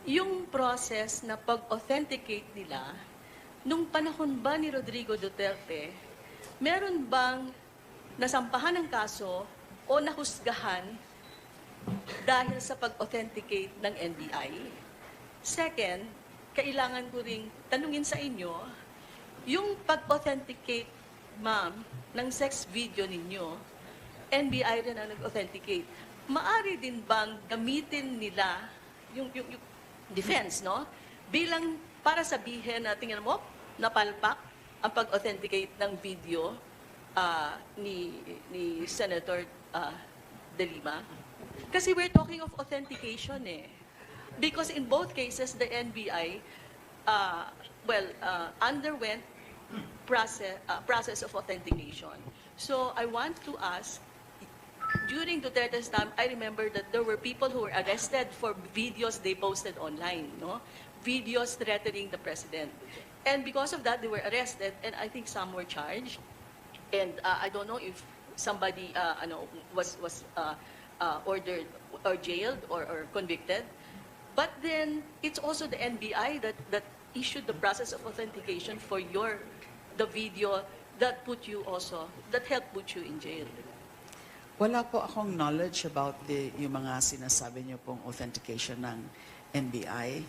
yung process na pag-authenticate nila, nung panahon ba ni Rodrigo Duterte, meron bang nasampahan ng kaso o nahusgahan dahil sa pag-authenticate ng NBI? Second, kailangan ko ring tanungin sa inyo, yung pag-authenticate, ma'am, ng sex video ninyo, NBI rin ang nag-authenticate. Maari din bang gamitin nila yung defense, no? Bilang para sabihin na tingnan mo, napalpak ang pag-authenticate ng video ni Senator De Lima. Kasi we're talking of authentication eh. Because in both cases, the NBI underwent process of authentication. So I want to ask, during Duterte's time, I remember that there were people who were arrested for videos they posted online, no? Videos threatening the president. And because of that, they were arrested, and I think some were charged. And I don't know if somebody was ordered or jailed or convicted. But then, it's also the NBI that issued the process of authentication for the video that helped put you in jail. Wala po akong knowledge about yung mga sinasabi niyo pong authentication ng NBI,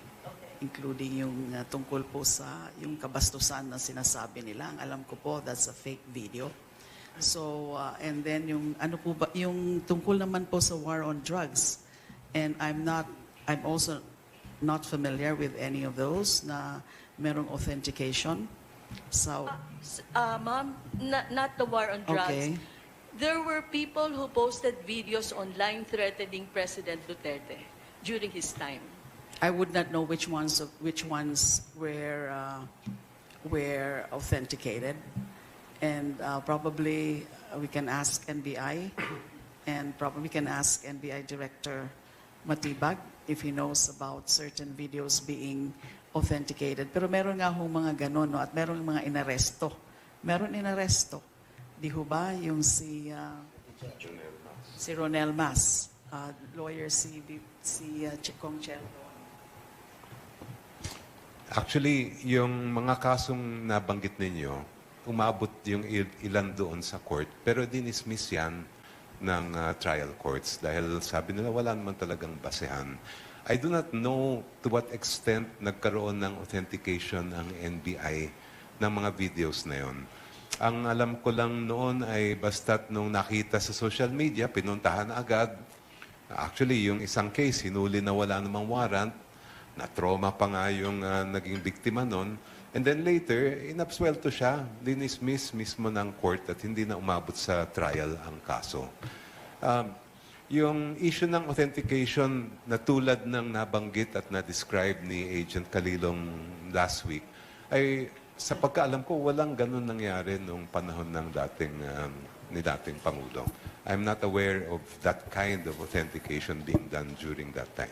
including yung tungkol po sa yung kabastusan na sinasabi nila. Ang alam ko po, that's a fake video. So, and then yung ano po ba, yung tungkol naman po sa war on drugs. And I'm also not familiar with any of those na merong authentication. So, Ma'am, not the war on drugs. okay. There were people who posted videos online threatening President Duterte during his time. I would not know which ones were authenticated, and probably we can ask NBI, and probably can ask NBI Director Matibag if he knows about certain videos being authenticated. Pero meron nga hong mga ganon, no? At meron mga inaresto. Meron inaresto. Di ho ba yung si Ronel Mas, lawyer si Chikong Chel. Actually, yung mga kasong nabanggit ninyo, umabot yung ilan doon sa court, pero dinismiss yan ng trial courts dahil sabi nila wala naman talagang basehan. I do not know to what extent nagkaroon ng authentication ang NBI ng mga videos na yon. Ang alam ko lang noon ay basta't nung nakita sa social media, pinuntahan na agad. Actually, yung isang case, hinuli na wala namang warrant, na-trauma pa nga yung naging biktima noon. And then later, inabsuelto siya, dinismiss mismo ng court at hindi na umabot sa trial ang kaso. Yung issue ng authentication na tulad ng nabanggit at na-describe ni Agent Calilong last week, ay sa pagkaalam ko, walang ganun nangyari noong panahon ng dating Pangulo. I'm not aware of that kind of authentication being done during that time.